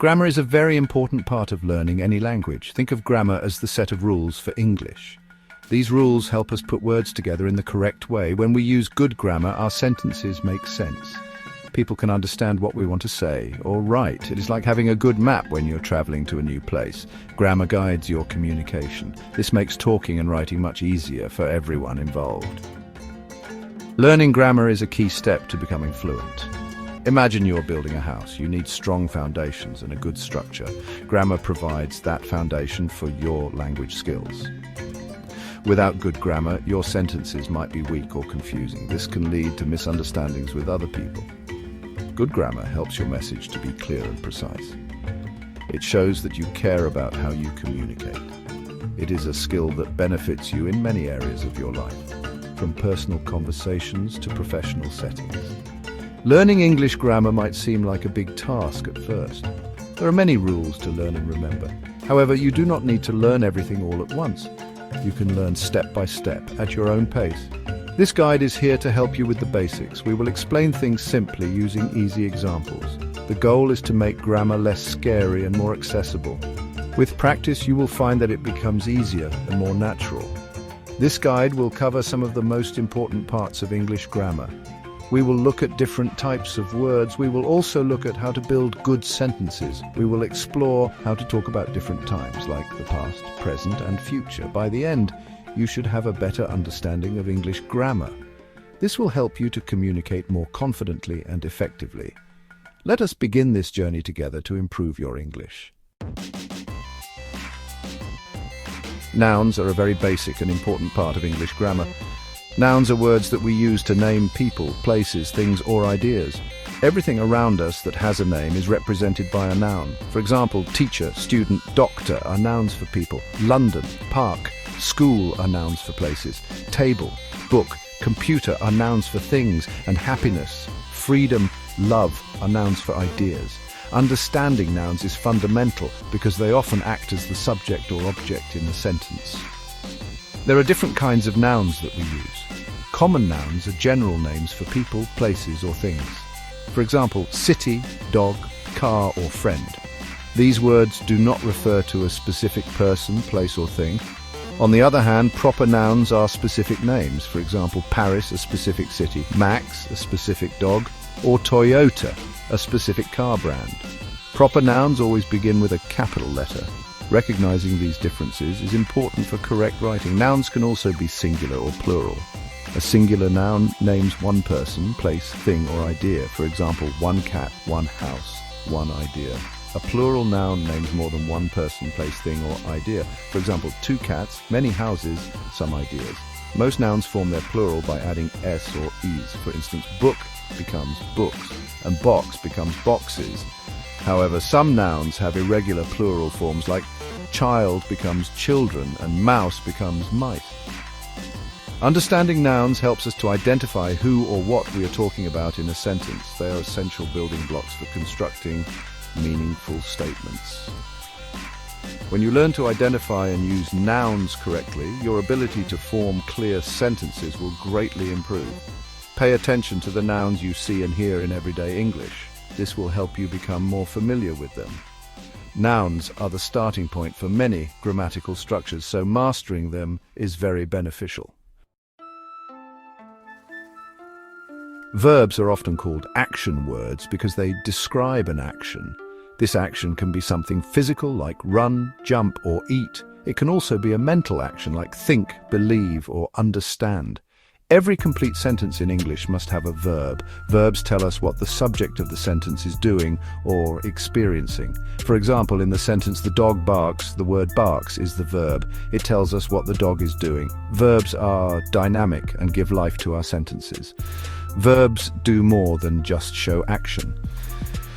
Grammar is a very important part of learning any language. Think of grammar as the set of rules for English. These rules help us put words together in the correct way. When we use good grammar, our sentences make sense. People can understand what we want to say or write. It is like having a good map when you're traveling to a new place. Grammar guides your communication. This makes talking and writing much easier for everyone involved. Learning grammar is a key step to becoming fluent. Imagine you're building a house. You need strong foundations and a good structure. Grammar provides that foundation for your language skills. Without good grammar, your sentences might be weak or confusing. This can lead to misunderstandings with other people. Good grammar helps your message to be clear and precise. It shows that you care about how you communicate. It is a skill that benefits you in many areas of your life, from personal conversations to professional settings. Learning English grammar might seem like a big task at first. There are many rules to learn and remember. However, you do not need to learn everything all at once. You can learn step by step at your own pace. This guide is here to help you with the basics. We will explain things simply using easy examples. The goal is to make grammar less scary and more accessible. With practice, you will find that it becomes easier and more natural. This guide will cover some of the most important parts of English grammar. We will look at different types of words. We will also look at how to build good sentences. We will explore how to talk about different times, like the past, present, and future. By the end, you should have a better understanding of English grammar. This will help you to communicate more confidently and effectively. Let us begin this journey together to improve your English. Nouns are a very basic and important part of English grammar. Nouns are words that we use to name people, places, things, or ideas. Everything around us that has a name is represented by a noun. For example, teacher, student, doctor are nouns for people. London, park, school are nouns for places. Table, book, computer are nouns for things. And happiness, freedom, love are nouns for ideas. Understanding nouns is fundamental because they often act as the subject or object in the sentence. There are different kinds of nouns that we use. Common nouns are general names for people, places, or things. For example, city, dog, car, or friend. These words do not refer to a specific person, place, or thing. On the other hand, proper nouns are specific names. For example, Paris, a specific city, Max, a specific dog, or Toyota, a specific car brand. Proper nouns always begin with a capital letter. Recognizing these differences is important for correct writing. Nouns can also be singular or plural. A singular noun names one person, place, thing, or idea. For example, one cat, one house, one idea. A plural noun names more than one person, place, thing, or idea. For example, two cats, many houses, some ideas. Most nouns form their plural by adding s or es. For instance, book becomes books, and box becomes boxes. However, some nouns have irregular plural forms, like child becomes children, and mouse becomes mice. Understanding nouns helps us to identify who or what we are talking about in a sentence. They are essential building blocks for constructing meaningful statements. When you learn to identify and use nouns correctly, your ability to form clear sentences will greatly improve. Pay attention to the nouns you see and hear in everyday English. This will help you become more familiar with them. Nouns are the starting point for many grammatical structures, so mastering them is very beneficial. Verbs are often called action words because they describe an action. This action can be something physical like run, jump, or eat. It can also be a mental action like think, believe, or understand. Every complete sentence in English must have a verb. Verbs tell us what the subject of the sentence is doing or experiencing. For example, in the sentence, the dog barks, the word barks is the verb. It tells us what the dog is doing. Verbs are dynamic and give life to our sentences. Verbs do more than just show action.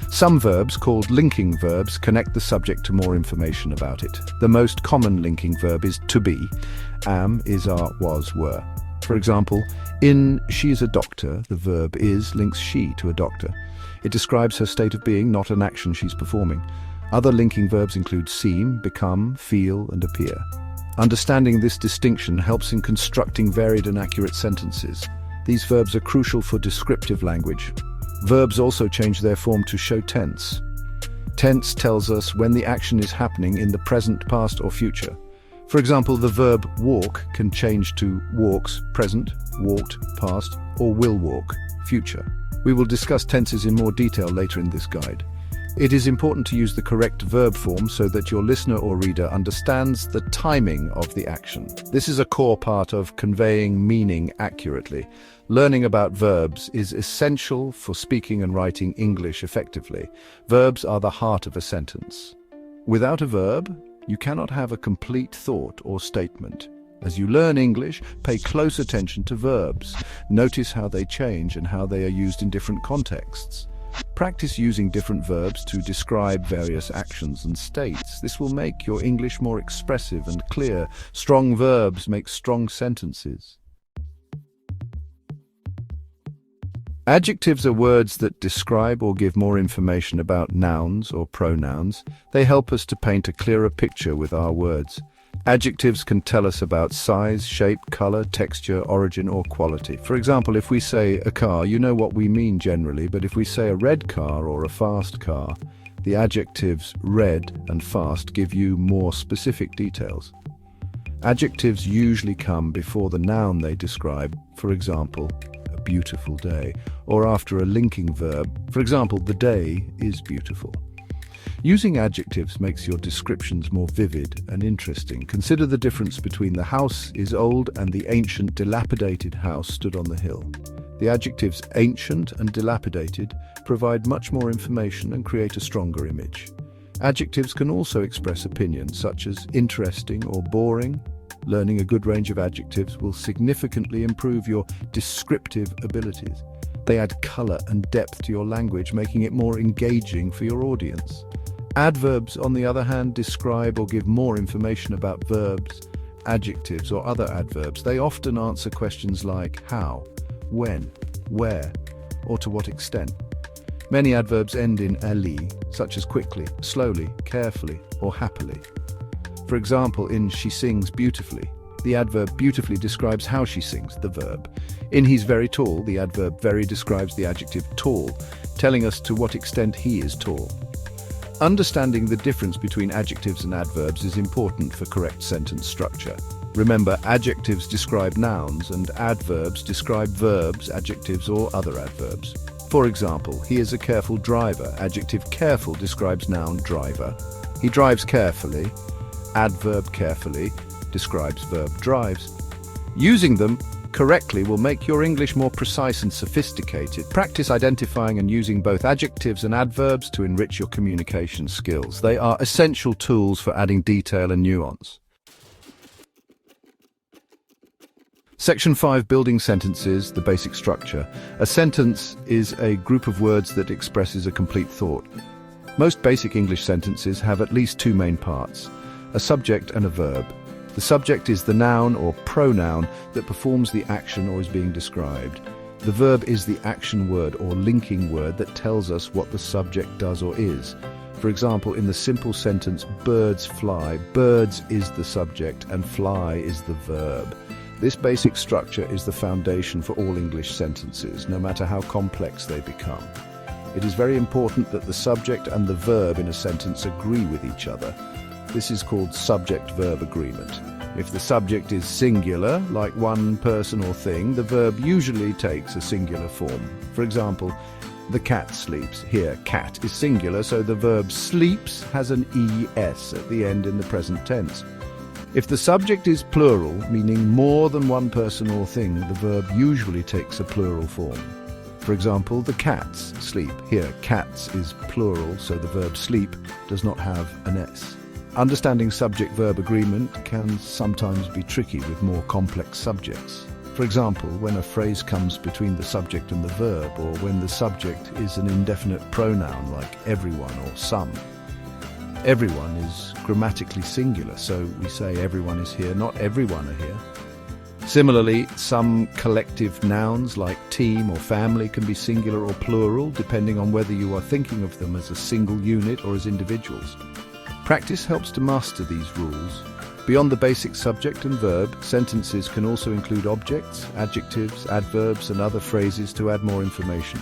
Some verbs, called linking verbs, connect the subject to more information about it. The most common linking verb is to be. Am, is, are, was, were. For example, in she is a doctor, the verb is links she to a doctor. It describes her state of being, not an action she's performing. Other linking verbs include seem, become, feel, and appear. Understanding this distinction helps in constructing varied and accurate sentences. These verbs are crucial for descriptive language. Verbs also change their form to show tense. Tense tells us when the action is happening in the present, past, or future. For example, the verb walk can change to walks, present, walked, past, or will walk, future. We will discuss tenses in more detail later in this guide. It is important to use the correct verb form so that your listener or reader understands the timing of the action. This is a core part of conveying meaning accurately. Learning about verbs is essential for speaking and writing English effectively. Verbs are the heart of a sentence. Without a verb, you cannot have a complete thought or statement. As you learn English, pay close attention to verbs. Notice how they change and how they are used in different contexts. Practice using different verbs to describe various actions and states. This will make your English more expressive and clear. Strong verbs make strong sentences. Adjectives are words that describe or give more information about nouns or pronouns. They help us to paint a clearer picture with our words. Adjectives can tell us about size, shape, color, texture, origin, or quality. For example, if we say a car, you know what we mean generally, but if we say a red car or a fast car, the adjectives red and fast give you more specific details. Adjectives usually come before the noun they describe, for example, a beautiful day, or after a linking verb, for example, the day is beautiful. Using adjectives makes your descriptions more vivid and interesting. Consider the difference between the house is old and the ancient, dilapidated house stood on the hill. The adjectives ancient and dilapidated provide much more information and create a stronger image. Adjectives can also express opinions such as interesting or boring. Learning a good range of adjectives will significantly improve your descriptive abilities. They add color and depth to your language, making it more engaging for your audience. Adverbs, on the other hand, describe or give more information about verbs, adjectives, or other adverbs. They often answer questions like how, when, where, or to what extent. Many adverbs end in -ly, such as quickly, slowly, carefully, or happily. For example, in she sings beautifully, the adverb beautifully describes how she sings, the verb. In he's very tall, the adverb very describes the adjective tall, telling us to what extent he is tall. Understanding the difference between adjectives and adverbs is important for correct sentence structure. Remember, adjectives describe nouns and adverbs describe verbs, adjectives, or other adverbs. For example, he is a careful driver. Adjective careful describes noun driver. He drives carefully. Adverb carefully describes verb drives. Using them correctly will make your English more precise and sophisticated. Practice identifying and using both adjectives and adverbs to enrich your communication skills. They are essential tools for adding detail and nuance. Section 5, Building Sentences, the basic structure. A sentence is a group of words that expresses a complete thought. Most basic English sentences have at least two main parts, a subject and a verb. The subject is the noun or pronoun that performs the action or is being described. The verb is the action word or linking word that tells us what the subject does or is. For example, in the simple sentence, birds fly, birds is the subject and fly is the verb. This basic structure is the foundation for all English sentences, no matter how complex they become. It is very important that the subject and the verb in a sentence agree with each other. This is called subject-verb agreement. If the subject is singular, like one person or thing, the verb usually takes a singular form. For example, the cat sleeps. Here, cat is singular, so the verb sleeps has an es at the end in the present tense. If the subject is plural, meaning more than one person or thing, the verb usually takes a plural form. For example, the cats sleep. Here, cats is plural, so the verb sleep does not have an s. Understanding subject-verb agreement can sometimes be tricky with more complex subjects. For example, when a phrase comes between the subject and the verb, or when the subject is an indefinite pronoun like everyone or some. Everyone is grammatically singular, so we say everyone is here, not everyone are here. Similarly, some collective nouns like team or family can be singular or plural, depending on whether you are thinking of them as a single unit or as individuals. Practice helps to master these rules. Beyond the basic subject and verb, sentences can also include objects, adjectives, adverbs, and other phrases to add more information.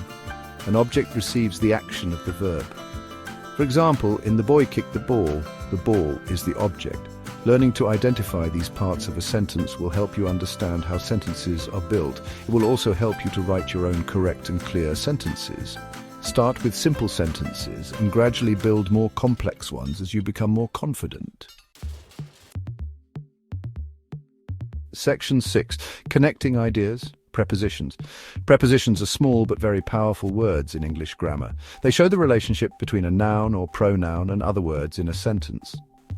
An object receives the action of the verb. For example, in The Boy Kicked the ball is the object. Learning to identify these parts of a sentence will help you understand how sentences are built. It will also help you to write your own correct and clear sentences. Start with simple sentences and gradually build more complex ones as you become more confident. Section 6. Connecting ideas. Prepositions. Prepositions are small but very powerful words in English grammar. They show the relationship between a noun or pronoun and other words in a sentence.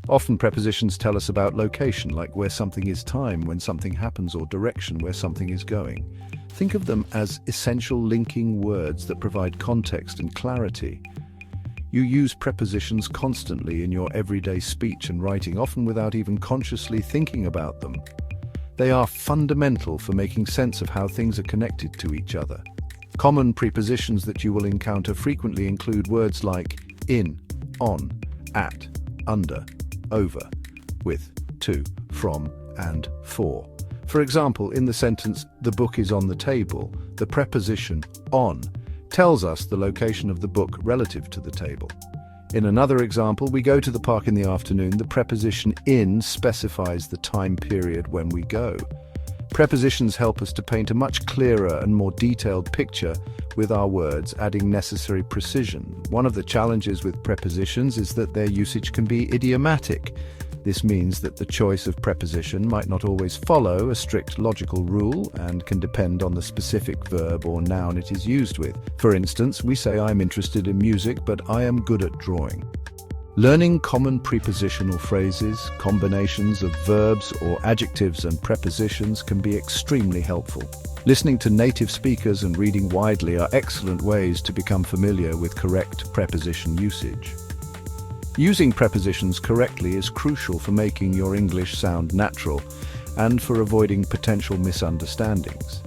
Often prepositions tell us about location, like where something is, time when something happens, or direction where something is going. Think of them as essential linking words that provide context and clarity. You use prepositions constantly in your everyday speech and writing, often without even consciously thinking about them. They are fundamental for making sense of how things are connected to each other. Common prepositions that you will encounter frequently include words like in, on, at, under, over, with, to, from, and for. For example, in the sentence, "The book is on the table," the preposition on tells us the location of the book relative to the table. In another example, we go to the park in the afternoon. The preposition in specifies the time period when we go. Prepositions help us to paint a much clearer and more detailed picture with our words, adding necessary precision. One of the challenges with prepositions is that their usage can be idiomatic. This means that the choice of preposition might not always follow a strict logical rule and can depend on the specific verb or noun it is used with. For instance, we say, "I'm interested in music, but I am good at drawing." Learning common prepositional phrases, combinations of verbs or adjectives and prepositions can be extremely helpful. Listening to native speakers and reading widely are excellent ways to become familiar with correct preposition usage. Using prepositions correctly is crucial for making your English sound natural and for avoiding potential misunderstandings.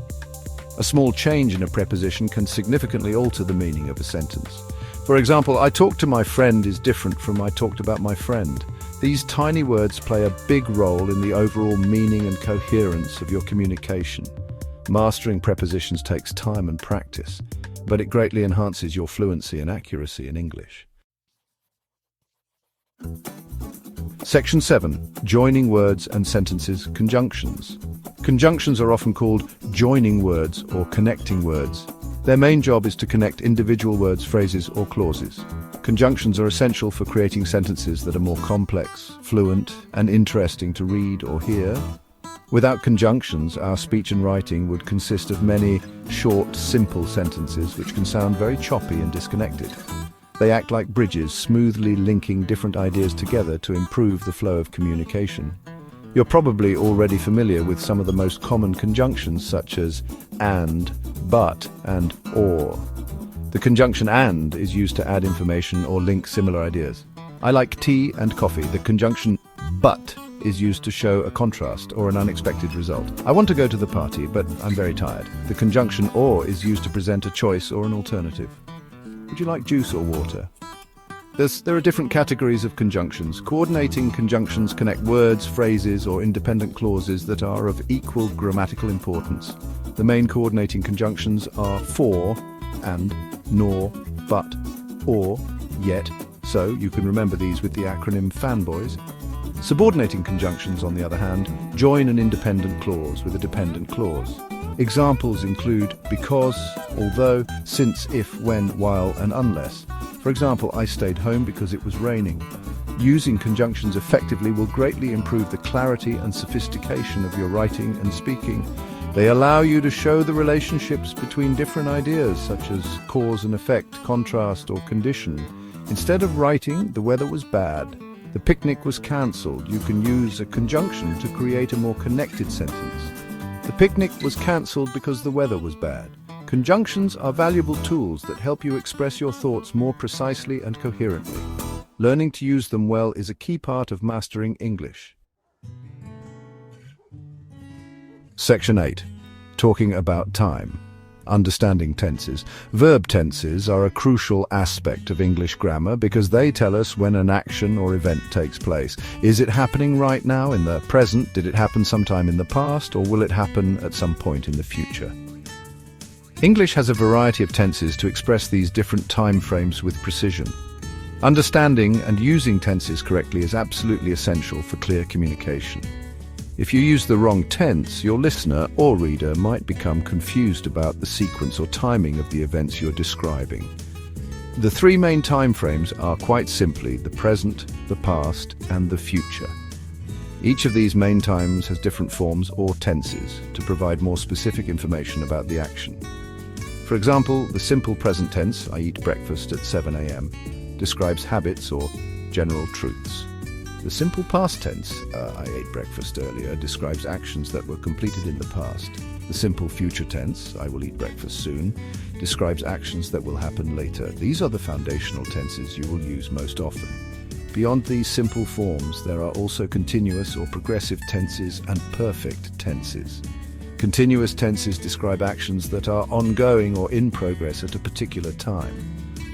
A small change in a preposition can significantly alter the meaning of a sentence. For example, "I talked to my friend" is different from "I talked about my friend." These tiny words play a big role in the overall meaning and coherence of your communication. Mastering prepositions takes time and practice, but it greatly enhances your fluency and accuracy in English. Section 7. Joining words and sentences. Conjunctions. Conjunctions are often called joining words or connecting words. Their main job is to connect individual words, phrases, or clauses. Conjunctions are essential for creating sentences that are more complex, fluent, and interesting to read or hear. Without conjunctions, our speech and writing would consist of many short, simple sentences which can sound very choppy and disconnected. They act like bridges, smoothly linking different ideas together to improve the flow of communication. You're probably already familiar with some of the most common conjunctions, such as and, but, and or. The conjunction and is used to add information or link similar ideas. "I like tea and coffee." The conjunction but is used to show a contrast or an unexpected result. "I want to go to the party, but I'm very tired." The conjunction or is used to present a choice or an alternative. "Would you like juice or water?" There are different categories of conjunctions. Coordinating conjunctions connect words, phrases, or independent clauses that are of equal grammatical importance. The main coordinating conjunctions are for, and, nor, but, or, yet, so you can remember these with the acronym FANBOYS. Subordinating conjunctions, on the other hand, join an independent clause with a dependent clause. Examples include because, although, since, if, when, while, and unless. For example, "I stayed home because it was raining." Using conjunctions effectively will greatly improve the clarity and sophistication of your writing and speaking. They allow you to show the relationships between different ideas, such as cause and effect, contrast, or condition. Instead of writing, "The weather was bad," "The picnic was cancelled," you can use a conjunction to create a more connected sentence. "The picnic was cancelled because the weather was bad." Conjunctions are valuable tools that help you express your thoughts more precisely and coherently. Learning to use them well is a key part of mastering English. Section 8. Talking about time. Understanding tenses. Verb tenses are a crucial aspect of English grammar because they tell us when an action or event takes place. Is it happening right now in the present? Did it happen sometime in the past? Or will it happen at some point in the future? English has a variety of tenses to express these different time frames with precision. Understanding and using tenses correctly is absolutely essential for clear communication. If you use the wrong tense, your listener or reader might become confused about the sequence or timing of the events you're describing. The three main time frames are quite simply the present, the past, and the future. Each of these main times has different forms or tenses to provide more specific information about the action. For example, the simple present tense, I eat breakfast at 7 a.m., describes habits or general truths. The simple past tense, I ate breakfast earlier, describes actions that were completed in the past. The simple future tense, I will eat breakfast soon, describes actions that will happen later. These are the foundational tenses you will use most often. Beyond these simple forms, there are also continuous or progressive tenses and perfect tenses. Continuous tenses describe actions that are ongoing or in progress at a particular time.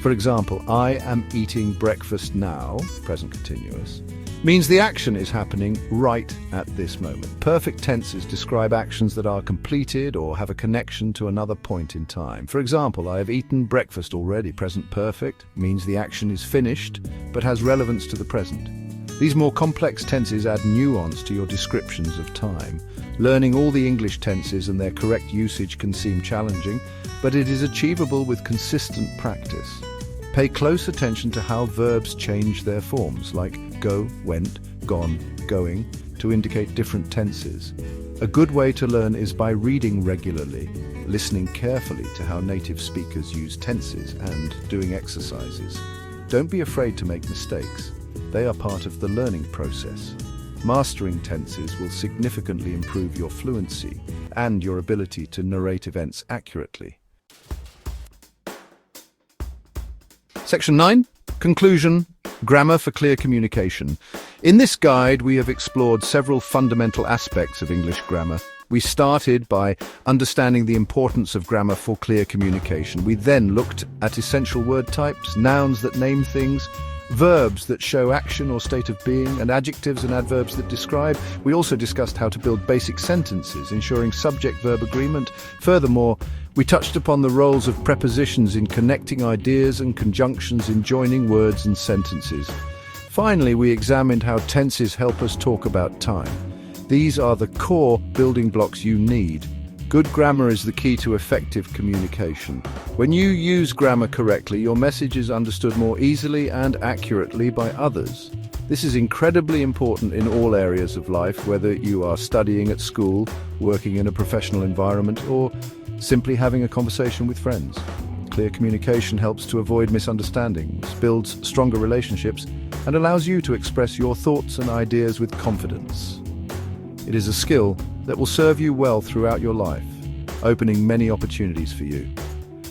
For example, I am eating breakfast now, present continuous, means the action is happening right at this moment. Perfect tenses describe actions that are completed or have a connection to another point in time. For example, I have eaten breakfast already. Present perfect means the action is finished but has relevance to the present. These more complex tenses add nuance to your descriptions of time. Learning all the English tenses and their correct usage can seem challenging, but it is achievable with consistent practice. Pay close attention to how verbs change their forms, like go, went, gone, going, to indicate different tenses. A good way to learn is by reading regularly, listening carefully to how native speakers use tenses, and doing exercises. Don't be afraid to make mistakes. They are part of the learning process. Mastering tenses will significantly improve your fluency and your ability to narrate events accurately. Section 9. Conclusion. Grammar for clear communication. In this guide, we have explored several fundamental aspects of English grammar. We started by understanding the importance of grammar for clear communication. We then looked at essential word types, nouns that name things, verbs that show action or state of being, and adjectives and adverbs that describe. We also discussed how to build basic sentences, ensuring subject-verb agreement. Furthermore, we touched upon the roles of prepositions in connecting ideas and conjunctions in joining words and sentences. Finally, we examined how tenses help us talk about time. These are the core building blocks you need. Good grammar is the key to effective communication. When you use grammar correctly, your message is understood more easily and accurately by others. This is incredibly important in all areas of life, whether you are studying at school, working in a professional environment, or simply having a conversation with friends. Clear communication helps to avoid misunderstandings, builds stronger relationships, and allows you to express your thoughts and ideas with confidence. It is a skill that will serve you well throughout your life, opening many opportunities for you.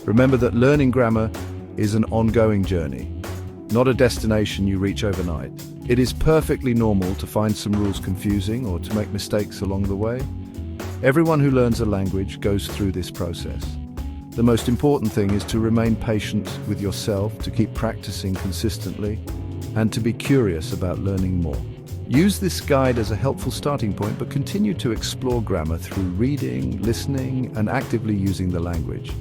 Remember that learning grammar is an ongoing journey, not a destination you reach overnight. It is perfectly normal to find some rules confusing or to make mistakes along the way. Everyone who learns a language goes through this process. The most important thing is to remain patient with yourself, to keep practicing consistently, and to be curious about learning more. Use this guide as a helpful starting point, but continue to explore grammar through reading, listening, and actively using the language.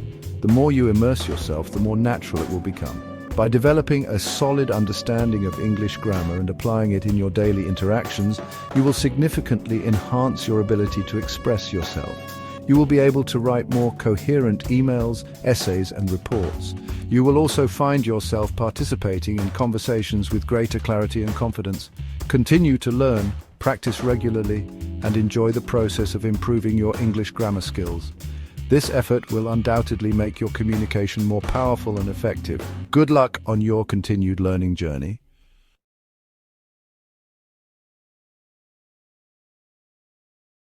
The more you immerse yourself, the more natural it will become. By developing a solid understanding of English grammar and applying it in your daily interactions, you will significantly enhance your ability to express yourself. You will be able to write more coherent emails, essays, and reports. You will also find yourself participating in conversations with greater clarity and confidence. Continue to learn, practice regularly, and enjoy the process of improving your English grammar skills. This effort will undoubtedly make your communication more powerful and effective. Good luck on your continued learning journey.